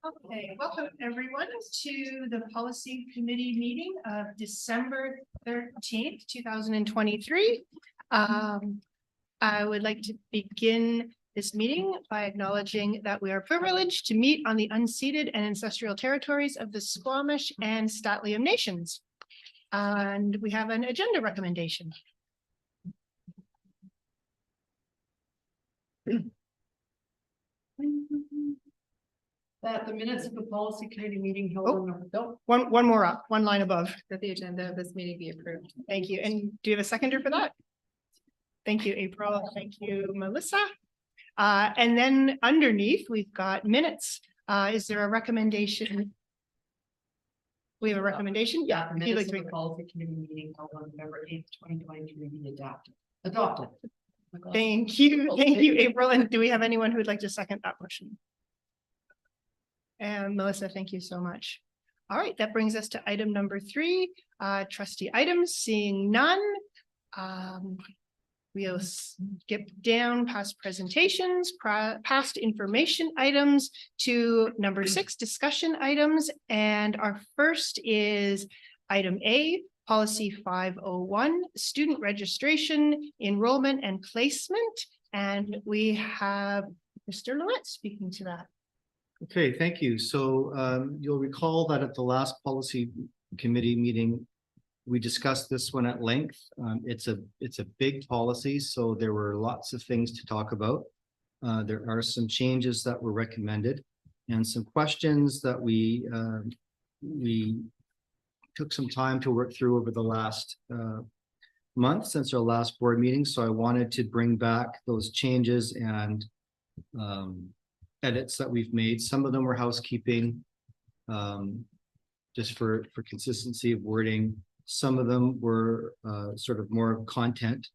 Okay, welcome everyone to the policy committee meeting of December 13th, 2023. I would like to begin this meeting by acknowledging that we are privileged to meet on the unceded and ancestral territories of the Squamish and St'át'imc nations. And we have an agenda recommendation. That the minutes of the policy committee meeting held on One more up, one line above. that the agenda of this meeting be approved. Thank you. And do you have a seconder for that? Thank you, April. Thank you, Melissa. And then underneath, we've got minutes. Is there a recommendation? We have a recommendation? Yeah. The if you'd like minutes to of the make- policy committee meeting held on November 8th, 2023 be adopted. Thank you. Thank you, April. And do we have anyone who would like to second that motion? And Melissa, thank you so much. All right, that brings us to item number 3, trustee items, seeing none. We'll skip down past presentations, past information items to number 6, discussion items. And our first is item A, policy 501, student registration, enrollment and placement. And we have Mr. Lynette speaking to that. Okay, thank you. So you'll recall that at the last policy committee meeting, we discussed this one at length. It's a big policy, so there were lots of things to talk about. There are some changes that were recommended and some questions that we took some time to work through over the last month since our last board meeting. So I wanted to bring back those changes and edits that we've made. Some of them were housekeeping, just for consistency of wording. Some of them were sort of more content.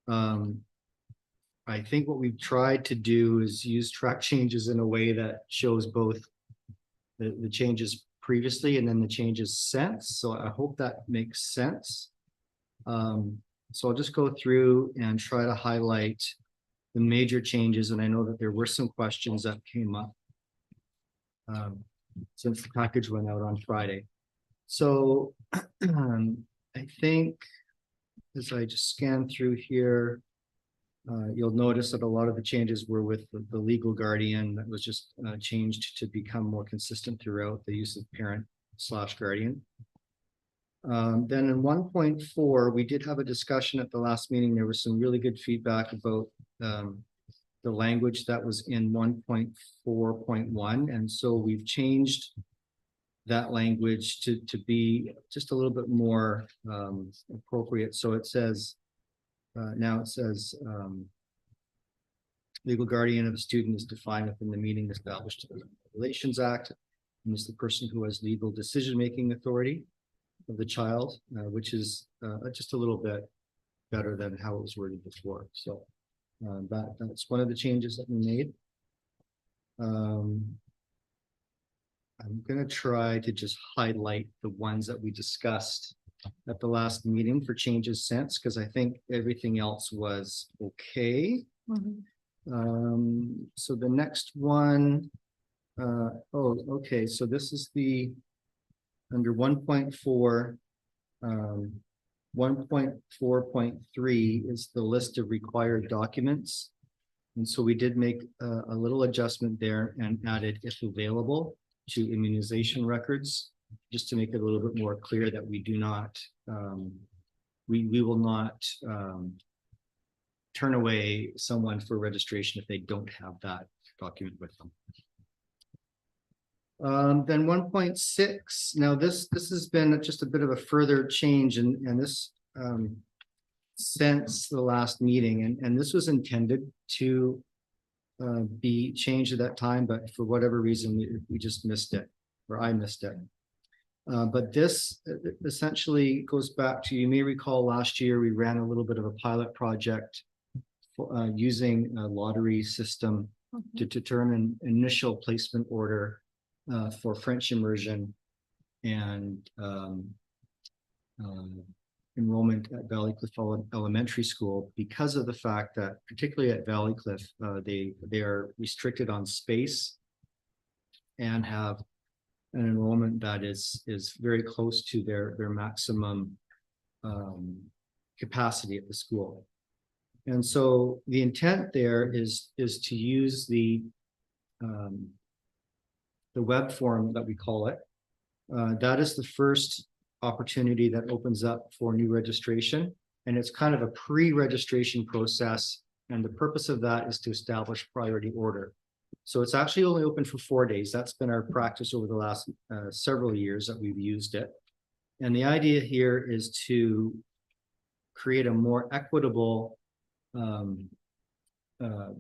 I think what we've tried to do is use track changes in a way that shows both the changes previously and then the changes since. So I hope that makes sense. So I'll just go through and try to highlight the major changes, and I know that there were some questions that came up since the package went out on Friday. So I think as I just scan through here, you'll notice that a lot of the changes were with the legal guardian that was just changed to become more consistent throughout the use of parent/guardian. Then in 1.4, we did have a discussion at the last meeting. There was some really good feedback about the language that was in 1.4.1. And so we've changed that language to be just a little bit more appropriate. So it says, now it says, legal guardian of a student is defined within the meaning established in the Relations Act and is the person who has legal decision-making authority of the child, which is just a little bit better than how it was worded before. So that's one of the changes that we made. I'm going to try to just highlight the ones that we discussed at the last meeting for changes since, because I think everything else was okay. So the next one, okay. So this is the under 1.4, 1.4.3 is the list of required documents. And so we did make a little adjustment there and added, if available, to immunization records, just to make it a little bit more clear that we do not, we will not turn away someone for registration if they don't have that document with them. Then 1.6. Now this has been just a bit of a further change and this since the last meeting, and this was intended to be changed at that time, but for whatever reason we just missed it, or I missed it. But this essentially goes back to, you may recall last year we ran a little bit of a pilot project for, using a lottery system to determine initial placement order for French immersion and enrollment at Valleycliff Elementary School, because of the fact that particularly at Valleycliff, they are restricted on space and have an enrollment that is very close to their maximum capacity at the school. And so the intent there is to use the web form that we call it. That is the first opportunity that opens up for new registration. And it's kind of a pre-registration process. And the purpose of that is to establish priority order. So it's actually only open for 4 days. That's been our practice over the last several years that we've used it. And the idea here is to create a more equitable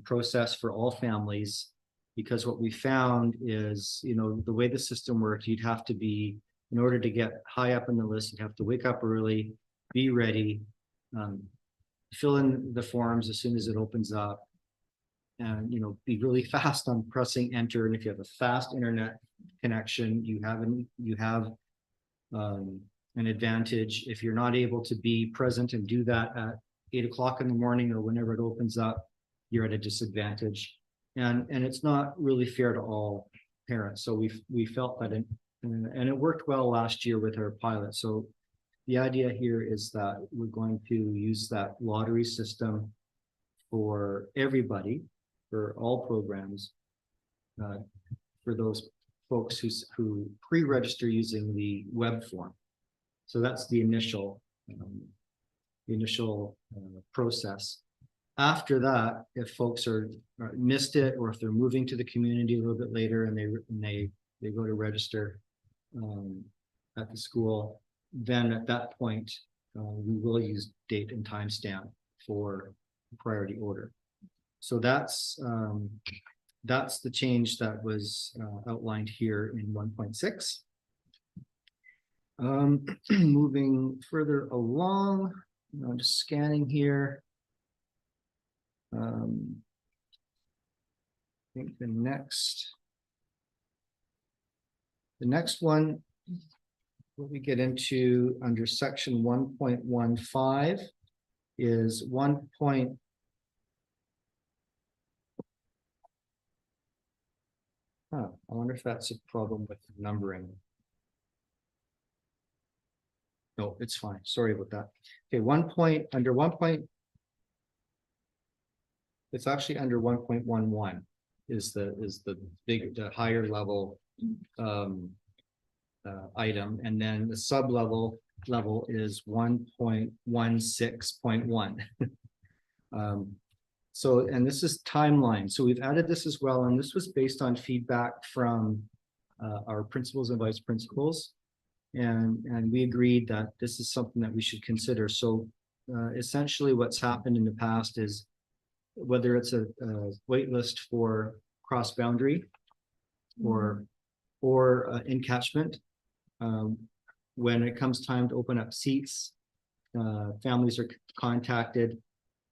process for all families, because what we found is, the way the system worked, you'd have to be, in order to get high up in the list, you'd have to wake up early, be ready, fill in the forms as soon as it opens up, and be really fast on pressing enter. And if you have a fast internet connection, you have an advantage. If you're not able to be present and do that at 8 o'clock in the morning or whenever it opens up, you're at a disadvantage. And it's not really fair to all parents. So we felt that, and it worked well last year with our pilot. So the idea here is that we're going to use that lottery system for everybody, for all programs, for those folks who pre-register using the web form. So that's the initial process. After that, if folks are missed it, or if they're moving to the community a little bit later and they go to register at the school, then at that point we will use date and timestamp for priority order. So that's the change that was outlined here in 1.6. Moving further along, just scanning here. I think the next one, what we get into under section 1.15 is I wonder if that's a problem with numbering. No, it's fine. Sorry about that. Okay, it's actually under 1.11 is the higher level item, and then the sub level is 1.16.1. So, and this is timeline. So we've added this as well, and this was based on feedback from our principals and vice principals, and we agreed that this is something that we should consider. So essentially, what's happened in the past is, whether it's a wait list for cross boundary or encatchment, when it comes time to open up seats, families are contacted,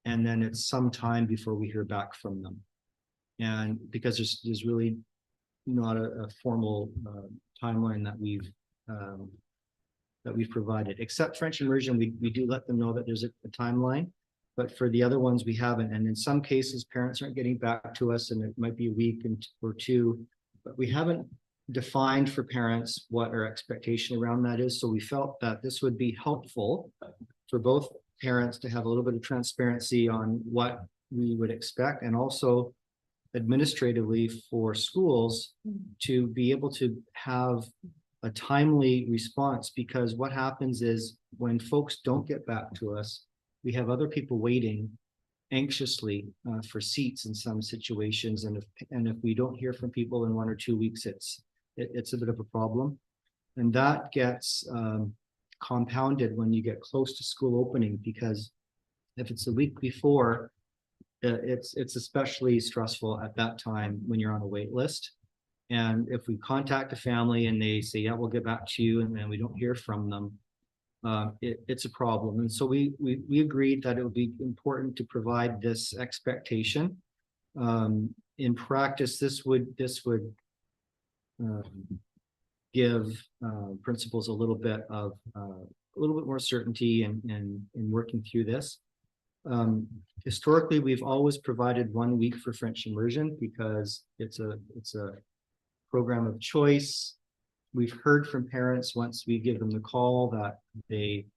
and then it's some time before we hear back from them. And because there's really not a formal timeline that we've provided, except French immersion, we do let them know that there's a timeline. But for the other ones, we haven't. And in some cases, parents aren't getting back to us, and it might be a week or two, but we haven't defined for parents what our expectation around that is. So we felt that this would be helpful for both parents to have a little bit of transparency on what we would expect, and also administratively for schools to be able to have a timely response. Because what happens is, when folks don't get back to us, we have other people waiting anxiously for seats in some situations, and if we don't hear from people in 1 or 2 weeks, it's a bit of a problem, and that gets compounded when you get close to school opening, because if it's a week before, it's especially stressful at that time when you're on a wait list. And if we contact a family and they say, yeah, we'll get back to you, and then we don't hear from them, it's a problem. And so we agreed that it would be important to provide this expectation. In practice, this would give principals a little bit more certainty in working through this. Historically, we've always provided 1 week for French immersion, because it's a program of choice. We've heard from parents once we give them the call that they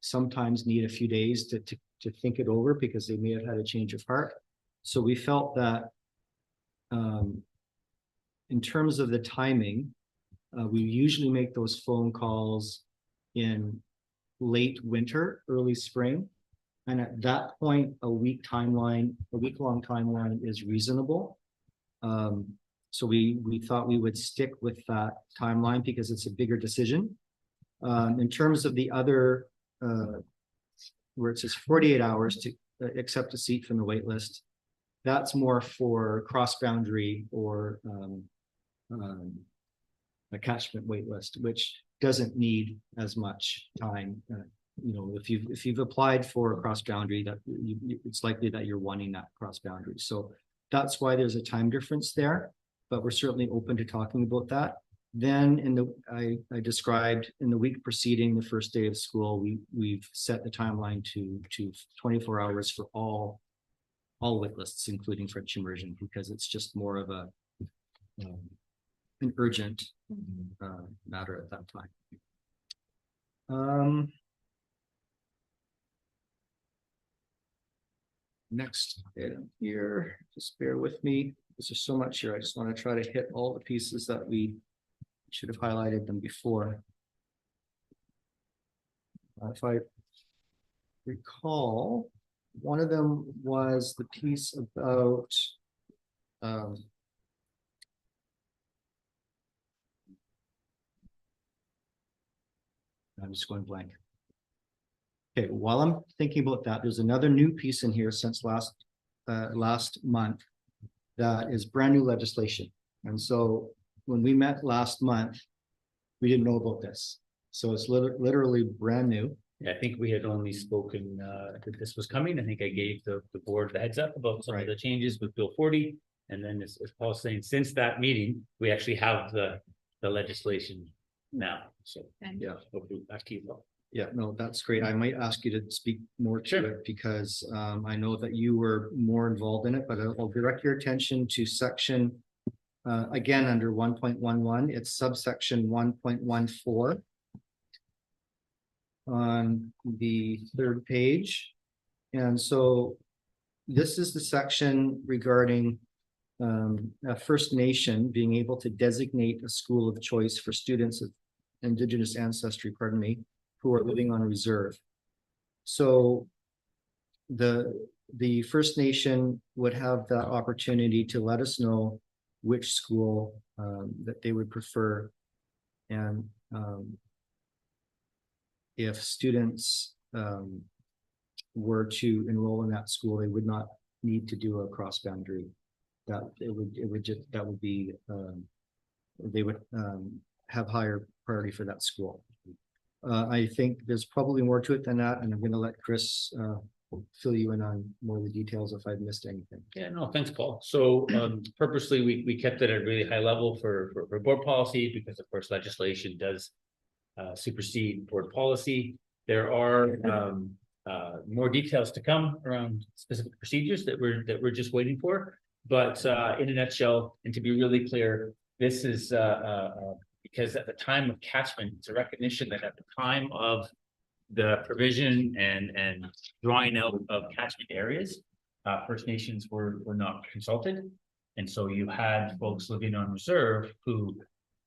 sometimes need a few days to think it over because they may have had a change of heart. So we felt that in terms of the timing, we usually make those phone calls in late winter, early spring. And at that point, a week-long timeline is reasonable. So we thought we would stick with that timeline because it's a bigger decision. In terms of the other, where it says 48 hours to accept a seat from the wait list, that's more for cross-boundary or a catchment wait list, which doesn't need as much time. If you've applied for a cross-boundary, that it's likely that you're wanting that cross-boundary. So that's why there's a time difference there, but we're certainly open to talking about that. Then I described in the week preceding the first day of school, we've set the timeline to 24 hours for all wait lists, including French immersion, because it's just more of an urgent matter at that time. Next item here, just bear with me. There's just so much here. I just want to try to hit all the pieces that we should have highlighted them before. If I recall, one of them was the piece about I'm just going blank. Okay, while I'm thinking about that, there's another new piece in here since last month that is brand new legislation. And so when we met last month, we didn't know about this. So it's literally brand new. Yeah, I think we had only spoken that this was coming. I think I gave the board the heads up about some of the changes with Bill 40. And then as Paul's saying, since that meeting, we actually have the legislation now. So yeah, hopefully back to you, Paul. Yeah, no, that's great. I might ask you to speak more to it because I know that you were more involved in it, but I'll direct your attention to section, again, under 1.11, it's subsection 1.14 on the third page. And so this is the section regarding a First Nation being able to designate a school of choice for students of Indigenous ancestry, who are living on reserve. So the First Nation would have the opportunity to let us know which school that they would prefer. And if students were to enroll in that school, they would not need to do a cross-boundary. They would have higher priority for that school. I think there's probably more to it than that, and I'm going to let Chris fill you in on more of the details if I've missed anything. Yeah, no, thanks, Paul. So purposely, we kept it at a really high level for board policy because, of course, legislation does supersede board policy. There are more details to come around specific procedures that we're just waiting for. But in a nutshell, and to be really clear, this is because at the time of catchment, it's a recognition that at the time of the provision and drawing out of catchment areas, First Nations were not consulted. And so you had folks living on reserve who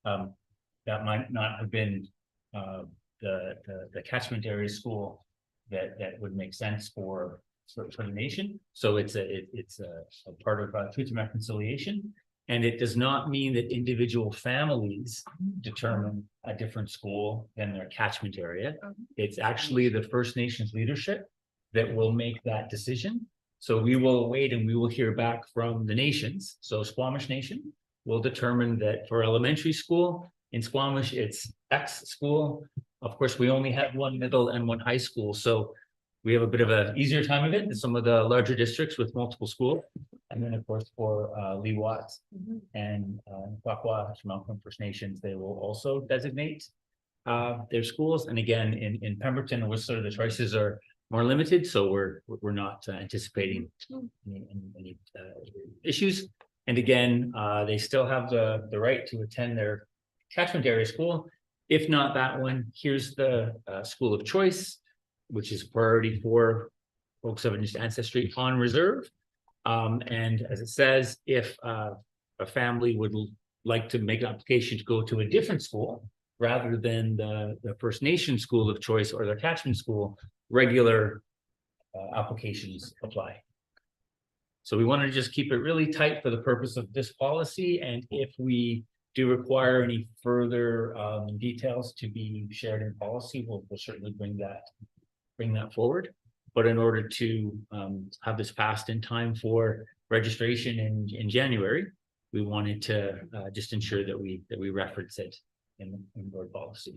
that might not have been the catchment area school that would make sense for the nation. So it's a part of Truth and Reconciliation. And it does not mean that individual families determine a different school than their catchment area. It's actually the First Nations leadership that will make that decision. So we will wait and we will hear back from the nations. So Squamish Nation will determine that for elementary school in Squamish, it's X school. Of course, we only have one middle and one high school. So we have a bit of an easier time of it in some of the larger districts with multiple schools. And then, of course, for Lee Watts and Kwakwa, Malcolm First Nations, they will also designate their schools. And again, in Pemberton and Whistler, the choices are more limited. So we're not anticipating any issues. And again, they still have the right to attend their catchment area school. If not that one, here's the school of choice, which is priority for folks of Indigenous ancestry on reserve. And as it says, if a family would like to make an application to go to a different school rather than the First Nation school of choice or their catchment school, regular applications apply. So we want to just keep it really tight for the purpose of this policy. And if we do require any further details to be shared in policy, we'll certainly bring that forward. But in order to have this passed in time for registration in January, we wanted to just ensure that we reference it in board policy.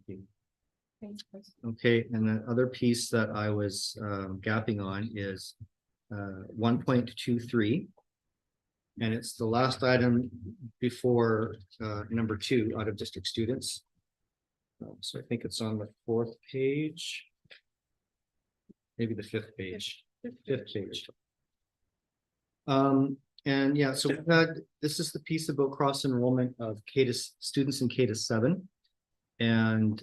Thank you. Thanks, Chris. Okay, and the other piece that I was gapping on is 1.23. And it's the last item before number 2, out of district students. So I think it's on the 4th page. Maybe the 5th page. 5th page. And yeah, so this is the piece about cross enrollment of students in K-7. And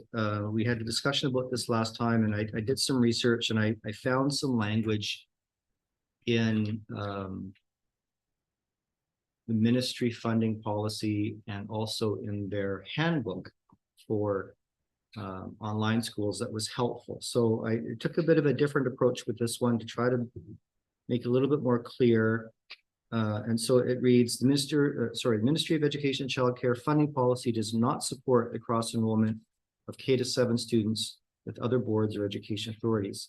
we had a discussion about this last time, and I did some research, and I found some language in the ministry funding policy and also in their handbook for online schools that was helpful. So I took a bit of a different approach with this one to try to make it a little bit more clear. And so it reads, the Ministry of Education and Child Care funding policy does not support the cross enrollment of K-7 students with other boards or education authorities.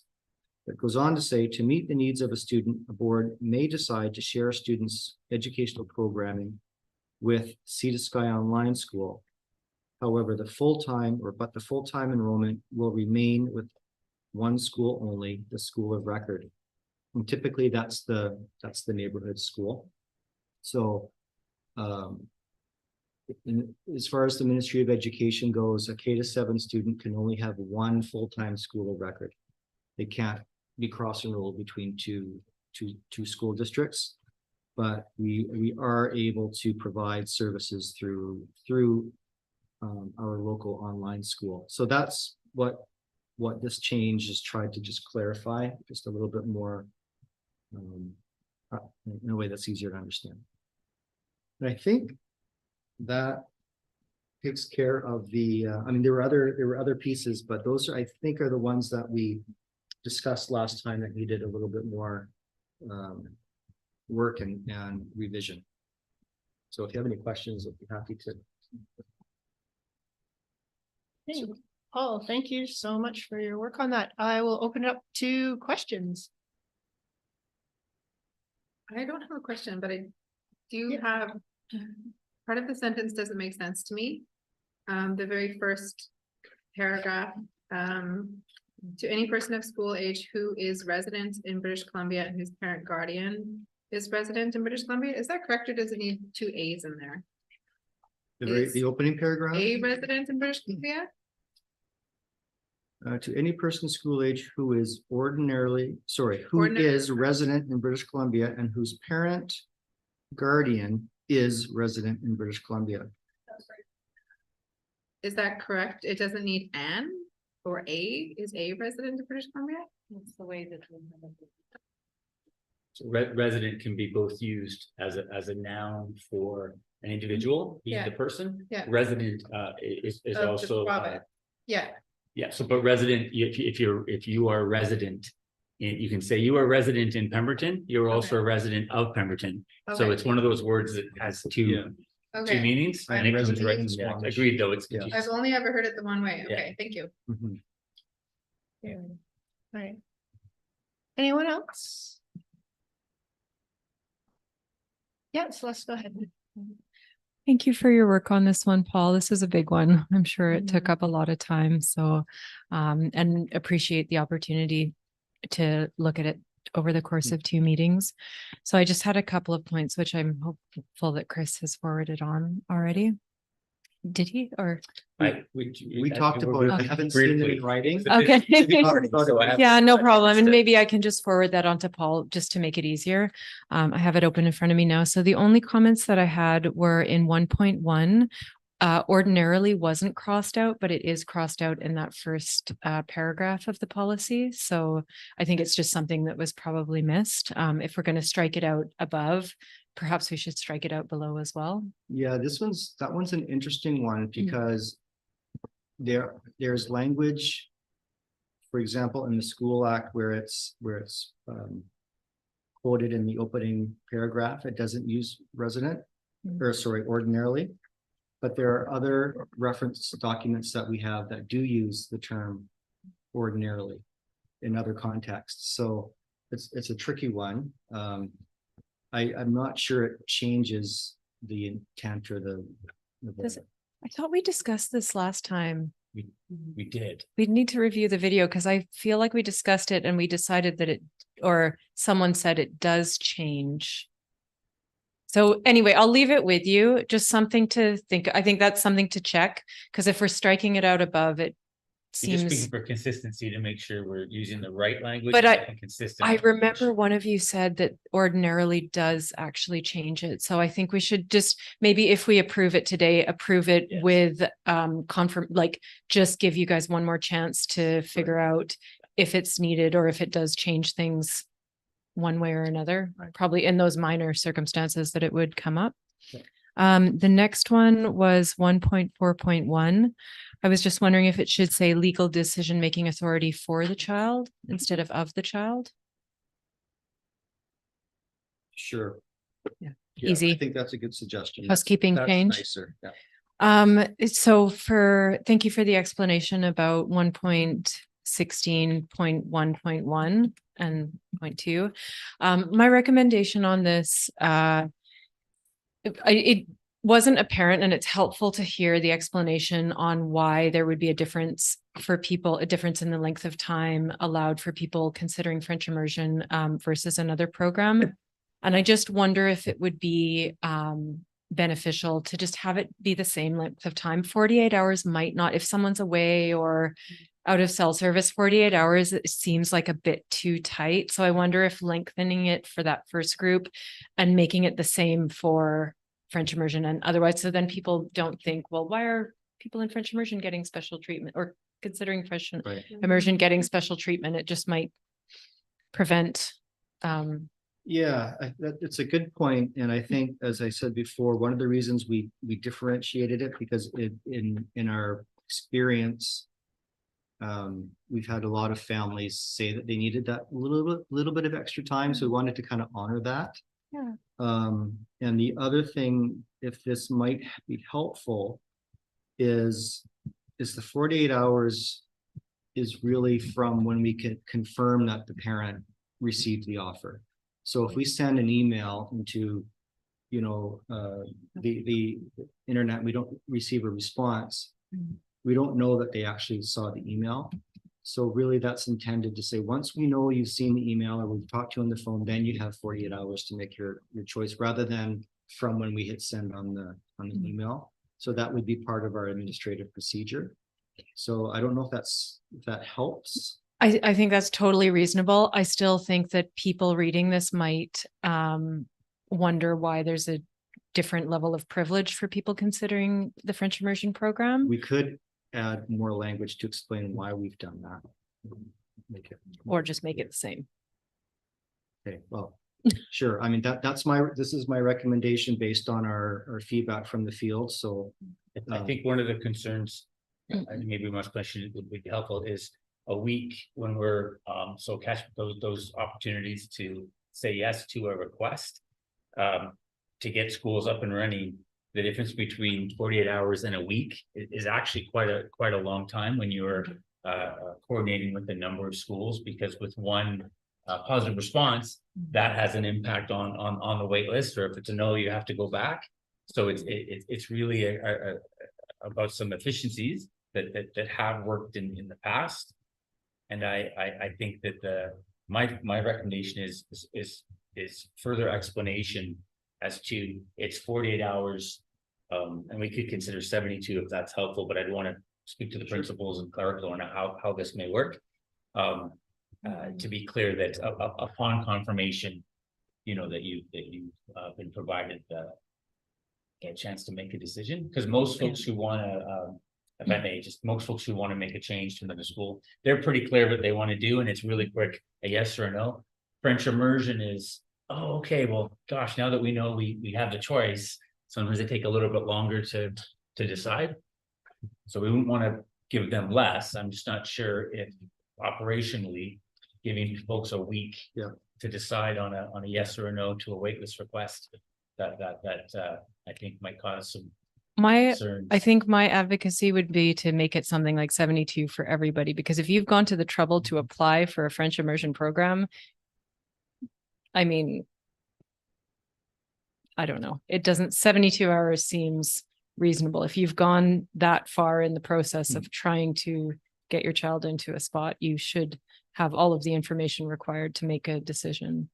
It goes on to say, to meet the needs of a student, a board may decide to share a student's educational programming with Sea to Sky Online School. However, the full-time enrollment will remain with one school only, the school of record. And typically that's the neighborhood school. So as far as the Ministry of Education goes, a K-7 student can only have one full-time school of record. They can't be cross-enrolled between two school districts, but we are able to provide services through our local online school. So that's what this change is tried to just clarify, just a little bit more in a way that's easier to understand. And I think that takes care of the I mean, there were other pieces, but those I think are the ones that we discussed last time that needed a little bit more work and revision. So if you have any questions, I'd be happy to. Hey, Paul, thank you so much for your work on that. I will open it up to questions. I don't have a question, but I do Yeah. have, part of the sentence doesn't make sense to me. The very first paragraph, to any person of school age who is resident in British Columbia and whose parent guardian is resident in British Columbia, is that correct, or does it need 2 A's in there? The opening paragraph. A resident in British Columbia? To any person school age who is who Ordinary. is resident in British Columbia and whose parent guardian is resident in British Columbia. Is that correct? It doesn't need an or a, is a resident of British Columbia? That's the way that. So resident can be both used as a noun for an individual, being the Yeah. person. Yeah. Resident is Of the also province. Yeah, yeah. So, but resident, if you are resident, you can say you are resident in Pemberton. You're also a resident of Pemberton. So okay, it's one of those words that has two okay. meanings. I'm And it comes resident right. in Yeah, Squamish. agreed, though. It's Yeah. I've only ever heard it the one way. Yeah. Okay, thank you. Mhm. All right. Anyone else? Yes, let's go ahead. Thank you for your work on this one, Paul. This is a big one. I'm sure it took Mhm. up a lot of time. So, and appreciate the opportunity to look at it over the course of 2 meetings. So I just had a couple of points, which I'm hopeful that Chris has forwarded on already. Did he or? We talked about it. I haven't seen it in writing. Okay. So I have- Yeah, no I problem. And missed it. maybe I can just forward that on to Paul just to make it easier. I have it open in front of me now. So the only comments that I had were in 1.1. Ordinarily wasn't crossed out, but it is crossed out in that first paragraph of the policy. So I think it's just something that was probably missed. If we're going to strike it out above, perhaps we should strike it out below as well. Yeah, that one's an interesting one because there's language, for example, in the School Act where it's quoted in the opening paragraph. It doesn't use resident, or sorry, ordinarily. But there are other reference documents that we have that do use the term ordinarily in other contexts. So it's a tricky one. I'm not sure it changes the intent or the. Does it? I thought we discussed this last time. We did. We'd need to review the video because I feel like we discussed it and we decided that or someone said it does change. So anyway, I'll leave it with you. Just something to think. I think that's something to check because if we're striking it out above, it We're just seems. speaking for consistency to make sure we're using the right language. But and consistent. I language. remember one of you said that ordinarily does actually change it. So I think we should just, maybe if we approve it today, approve it Yes. with just give you guys one more chance to figure out if it's needed or if it does change things one way or another, Right. probably in those minor circumstances that it would come up. Okay. The next one was 1.4.1. I was just wondering if it should say legal decision-making authority for the child instead of the child. Sure. Yeah. I Easy. think that's a good suggestion. Housekeeping That's change. nicer, yeah. So thank you for the explanation about 1.16.1.1 and 0.2. My recommendation on this, it wasn't apparent and it's helpful to hear the explanation on why there would be a difference for people, a difference in the length of time allowed for people considering French immersion versus another program. And I just wonder if it would be beneficial to just have it be the same length of time. 48 hours might not, if someone's away or out of cell service, 48 hours, it seems like a bit too tight. So I wonder if lengthening it for that first group and making it the same for French immersion and otherwise, so then people don't think, well, why are people in French immersion getting special treatment or considering French Right. immersion getting special treatment? It just might prevent. Yeah, it's a good point. And I think, as I said before, one of the reasons we differentiated it because in our experience, we've had a lot of families say that they needed that little bit of extra time. So we wanted to kind of honor that. Yeah. And the other thing, if this might be helpful, is the 48 hours is really from when we can confirm that the parent received the offer. So if we send an email into, the internet, we don't receive a response. We don't know that they actually saw the email. So really that's intended to say, once we know you've seen the email or we've talked to you on the phone, then you have 48 hours to make your choice rather than from when we hit send on the email. So that would be part of our administrative procedure. So I don't know if that helps. I think that's totally reasonable. I still think that people reading this might wonder why there's a different level of privilege for people considering the French immersion program. We could add more language to explain why we've done that. Make it Or just make it the same. okay. Well, sure. I mean, this is my recommendation based on our feedback from the field. So I think one of the concerns, maybe my question would be helpful, is a week when we're so catch those opportunities to say yes to a request to get schools up and running. The difference between 48 hours and a week is actually quite a long time when you're coordinating with a number of schools, because with one positive response, that has an impact on the wait list, or if it's a no, you have to go back. So it's really about some efficiencies that have worked in the past. And I think that my recommendation is further explanation as to it's 48 hours And we could consider 72 if that's helpful, but I'd want to speak to the principals and clerical on how this may work. To be clear that upon confirmation, that you've been provided a chance to make a decision, because most folks who want to, if I may, just most folks who want to make a change to another school, they're pretty clear what they want to do, and it's really quick, a yes or a no. French immersion is, oh, okay, well, gosh, now that we know we have the choice, sometimes they take a little bit longer to decide. So we wouldn't want to give them less. I'm just not sure if operationally giving folks a week to decide on a yes or a no to a waitlist request, that I think might cause some concerns. I think my advocacy would be to make it something like 72 for everybody, because if you've gone to the trouble to apply for a French immersion program, I mean, I don't know, 72 hours seems reasonable. If you've gone that far in the process of trying to get your child into a spot, you should have all of the information required to make a decision.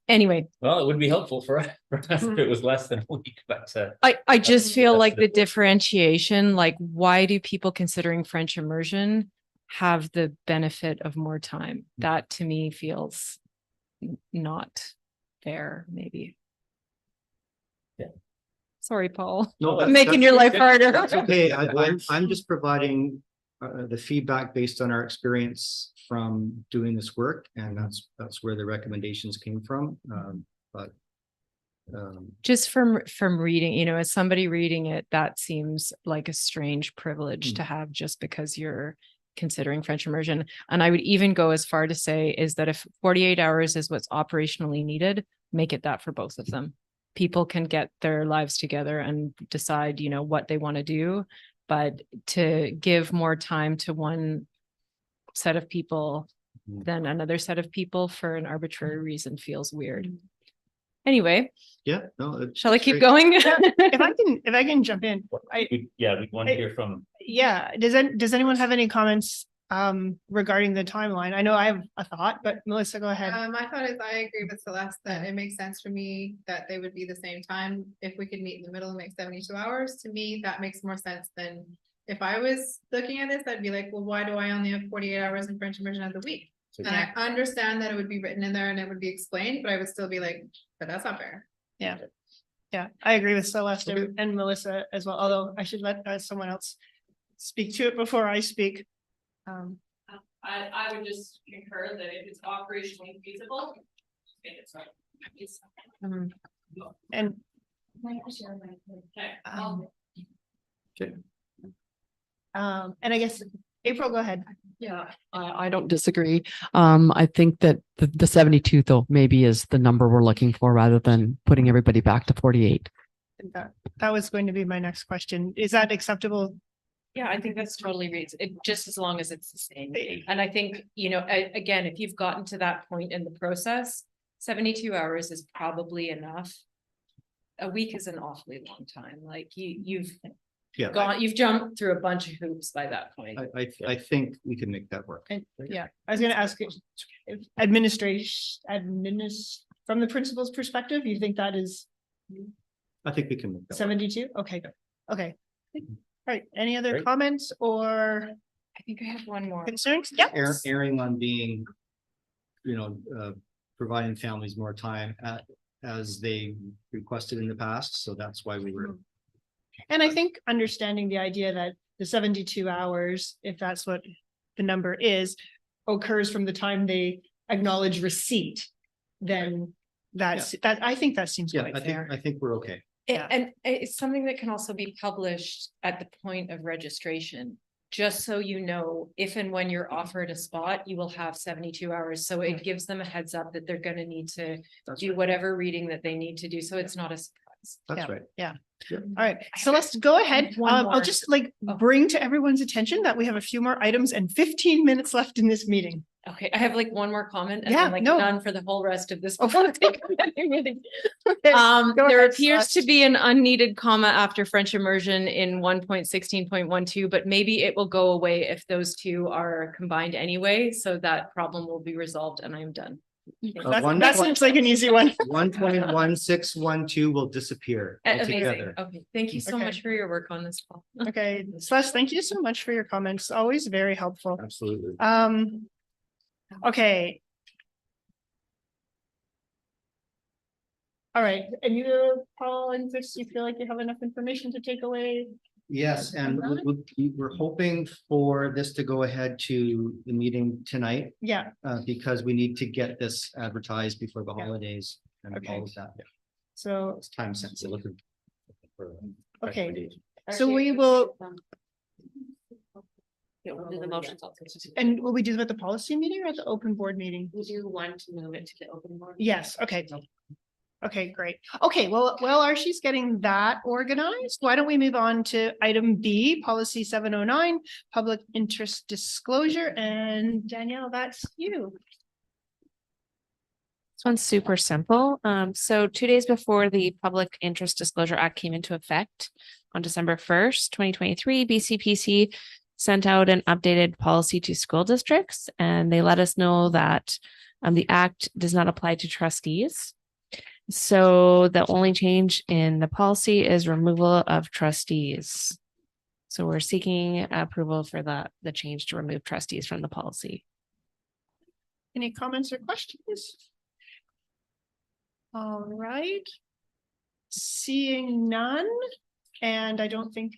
Anyway. Well, it would be helpful for us if it was less than a week, but I just feel that's like the- the differentiation, like, why do people considering French immersion have the benefit of more time? That to me feels not fair, maybe. Yeah. Sorry, Paul. No, I'm making your life harder. That's okay. I'm just providing the feedback based on our experience from doing this work, and that's where the recommendations came from. Just from reading, as somebody reading it, that seems like a strange privilege to have just because you're considering French immersion. And I would even go as far to say is that if 48 hours is what's operationally needed, make it that for both of them. People can get their lives together and decide, what they want to do, but to give more time to one set of people than another set of people for an arbitrary reason feels weird. Anyway, Yeah, no. shall I it's keep great. going? If I can jump in, we want to hear from. yeah, does anyone have any comments regarding the timeline? I know I have a thought, but Melissa, go ahead. My thought is I agree with Celeste that it makes sense for me that they would be the same time. If we could meet in the middle and make 72 hours, to me, that makes more sense than if I was looking at this, I'd be like, well, why do I only have 48 hours in French immersion of the week? And I understand that it would be written in there and it would be explained, but I would still be like, but that's not fair. Yeah, I agree with Celeste and Melissa as well, although I should let someone else speak to it before I speak. I would just concur that if it's operationally feasible, just make it so. And Okay. and I guess, April, go ahead. Yeah, I don't disagree. I think that the 72 though maybe is the number we're looking for rather than putting everybody back to 48. That was going to be my next question. Is that acceptable? Yeah, I think that's totally reasonable, just as long as it's the same. And I think, again, if you've gotten to that point in the process, 72 hours is probably enough. A week is an awfully long time, like you've jumped through a bunch of hoops by that point. I think we can make that work. And yeah, I was gonna ask if from the principal's perspective, you think that is I think we can make that work. 72? Okay, okay. All right, any other Great. comments or I think I have one more. concerns? Yeah. Erring on being, providing families more time as they requested in the past, so that's why we were. And I think understanding the idea that the 72 hours, if that's what the number is, occurs from the time they acknowledge receipt, then that, I think that seems Yeah, quite I fair. think we're okay. Yeah. And it's something that can also be published at the point of registration. Just so you know, if and when you're offered a spot, you will have 72 hours. So it gives them a heads up that they're going to need to That's do right. whatever reading that they need to do. So it's not a surprise. That's right. All right, Celeste, go ahead. One I'll more. just Oh. bring to everyone's attention that we have a few more items and 15 minutes left in this meeting. Okay, I have like one more comment and Yeah, then like no. none for the whole rest of this. Oh, meeting. Okay, go There ahead, appears to Celeste. be an unneeded comma after French immersion in 1.16.12, but maybe it will go away if those two are combined anyway. So that problem will be resolved and I'm done. That seems like an easy one. 1.1612 will disappear Amazing. altogether. Okay, thank you so Okay. much for your work on this, Paul. Okay, Celeste, thank you so much for your comments. Always very helpful. Absolutely. Okay. All right, and you, Paul and Chris, you feel like you have enough information to take away? Yes, and we're hoping for this to go ahead to the meeting tonight, Yeah, because we need to get this advertised before the Yeah. holidays and Okay. all of that. so, It's time sensitive. okay, so we will, We'll do the motions. and will we do that at the policy meeting or at the open board meeting? Would you want to move it to the open board? Yes, okay. Okay, great. Okay, well, Archie's getting that organized. Why don't we move on to item B, policy 709, public interest disclosure, and Danielle, that's you. This one's super simple. So 2 days before the Public Interest Disclosure Act came into effect on December 1st, 2023, BCPC sent out an updated policy to school districts, and they let us know that the act does not apply to trustees. So the only change in the policy is removal of trustees. So we're seeking approval for the change to remove trustees from the policy. Any comments or questions? All right. Seeing none, and I don't think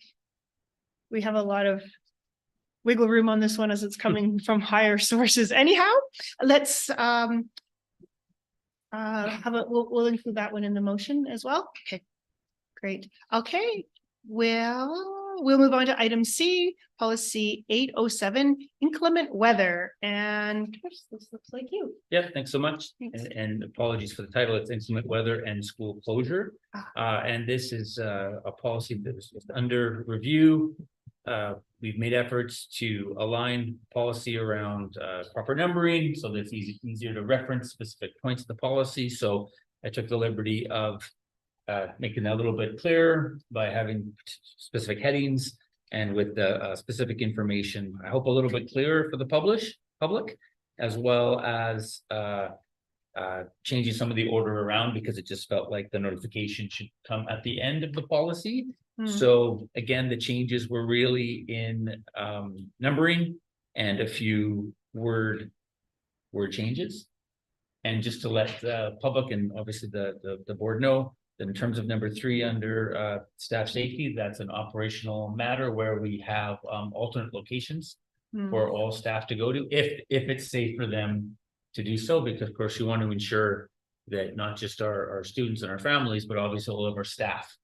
we have a lot of wiggle room on this one as it's coming from higher sources anyhow. Let's we'll include that one in the motion as well. Okay, great. Okay, well, we'll move on to item C, policy 807, inclement weather. And Chris, this looks like you. Yeah, thanks so much. Thanks. And apologies for the title. It's inclement weather and school closure. Ah. And this is a policy that is just under review. We've made efforts to align policy around proper numbering, so that it's easier to reference specific points of the policy. So I took the liberty of making that a little bit clearer by having specific headings and with the specific information, I hope a little bit clearer for the public, as well as changing some of the order around, because it just felt like the notification should come at the end of the policy. So again, the changes were really in numbering and a few word changes. And just to let the public and obviously the board know that in terms of number 3 under staff safety, that's an operational matter where we have alternate locations for all staff to go to if it's safe for them to do so, because of course you want to ensure that not just our students and our families, but obviously all of our staff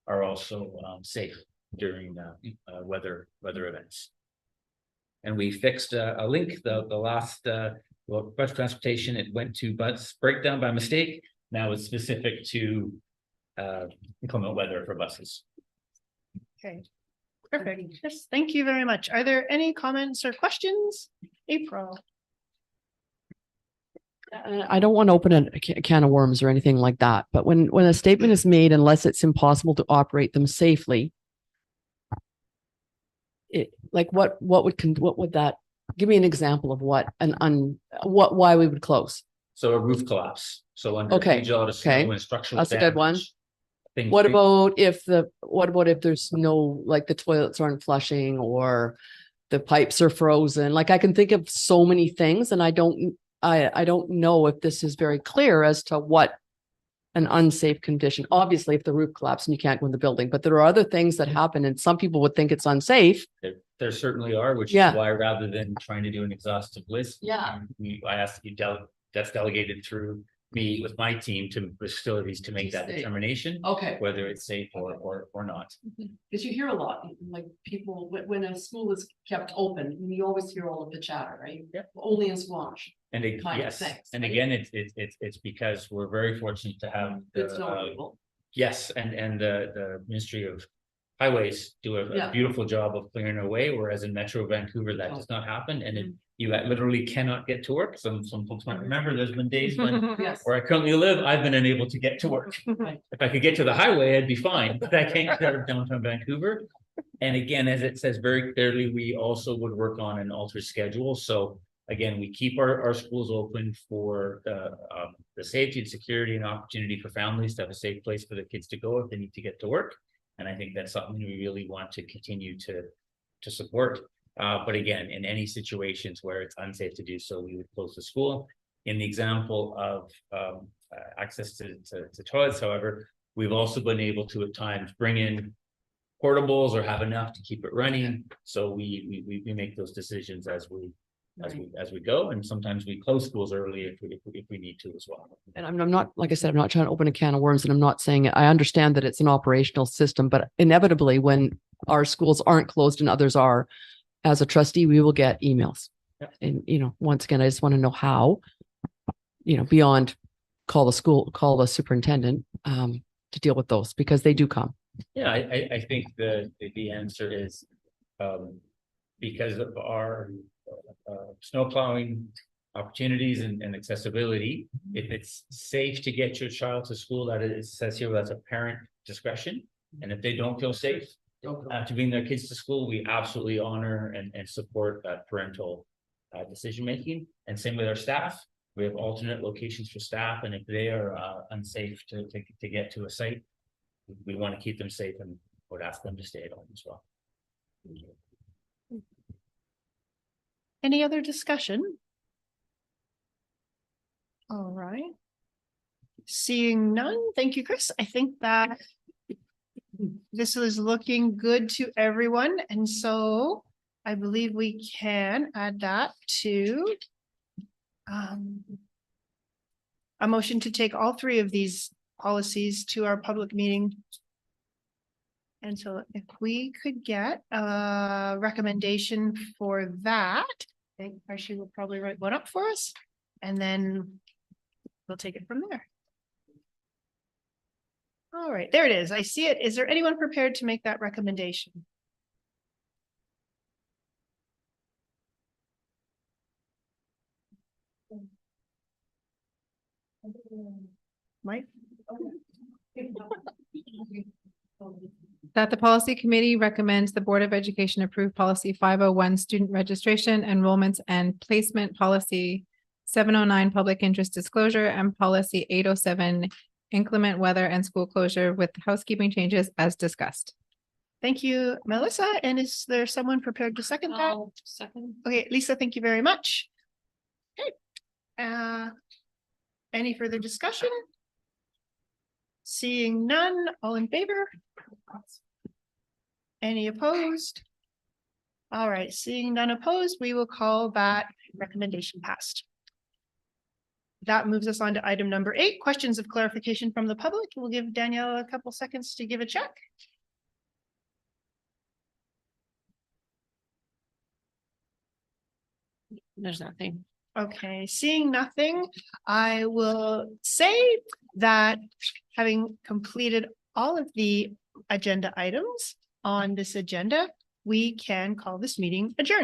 are also safe during weather events. And we fixed a link, the last bus transportation, it went to bus breakdown by mistake. Now it's specific to inclement weather for buses. Okay, perfect. Yes, thank you very much. Are there any comments or questions? April? I don't want to open a can of worms or anything like that, but when a statement is made, unless it's impossible to operate them safely, what would that, give me an example of why we would close? So a roof collapse. So under Okay, age out of snow and structural That's a good one. damage, things What we- about if there's no, like the toilets aren't flushing or the pipes are frozen? Like I can think of so many things, and I don't know if this is very clear as to what an unsafe condition. Obviously, if the roof collapses and you can't go in the building, but there are other things that happen and some people would think it's unsafe. There certainly are, which Yeah. is why rather than trying to do an exhaustive list. Yeah. I asked you, that's delegated through me with my team to facilities to make that Safe. determination, Okay. whether it's safe or not. Because you hear a lot, like people, when a school is kept open, you always hear all of the chatter, right? Yep. Only in Squash. And Kind of yes, things, and right? again, it's because we're very fortunate to have It's the, knowable. yes, and the Ministry of Highways do a Yeah. beautiful job of clearing our way, whereas in Metro Vancouver, that does not happen, and Mm-hmm. you literally cannot get to work. Some folks might remember, there's been days when Yes. where I currently live, I've been unable to get to work. Right. If I could get to the highway, I'd be fine, but I can't get out of downtown Vancouver. And again, as it says very clearly, we also would work on an altered schedule. So again, we keep our schools open for the safety and security and opportunity for families to have a safe place for their kids to go if they need to get to work. And I think that's something we really want to continue to support. But again, in any situations where it's unsafe to do so, we would close the school. In the example of access to toilets, however, we've also been able to at times bring in portables or have enough to keep it running. So we make those decisions as we go, and sometimes we close schools early if we need to as well. And I'm not, like I said, I'm not trying to open a can of worms, and I'm not saying it. I understand that it's an operational system, but inevitably when our schools aren't closed and others are, as a trustee, we will get emails. Yep. And, you know, once again, I just want to know how, you know, beyond call the superintendent, to deal with those, because they do come. Yeah, I think the answer is, because of our snow plowing opportunities and accessibility, if it's safe to get your child to school, that it says here, that's a parent discretion. And if they don't feel safe to bring their kids to school, we absolutely honor and support that parental decision-making. And same with our staff. We have alternate locations for staff, and if they are unsafe to get to a site, we want to keep them safe and would ask them to stay at home as well. Any other discussion? All right. Seeing none, thank you, Chris. I think that this is looking good to everyone, and so I believe we can add that to a motion to take all three of these policies to our public meeting. And so if we could get a recommendation for that, I think Archie will probably write one up for us, and then we'll take it from there. All right, there it is. I see it. Is there anyone prepared to make that recommendation? Mike? That the policy committee recommends the Board of Education approve policy 501 student registration, enrollments and placement, policy 709 public interest disclosure, and policy 807 inclement weather and school closure with housekeeping changes as discussed. Thank you, Melissa. And is there someone prepared to second that? Second. Okay, Lisa, thank you very much. Okay. Any further discussion? Seeing none, all in favor? Any opposed? All right, seeing none opposed, we will call that recommendation passed. That moves us on to item number 8, questions of clarification from the public. We'll give Danielle a couple seconds to give a check. There's nothing. Okay, seeing nothing, I will say that having completed all of the agenda items on this agenda, we can call this meeting adjourned.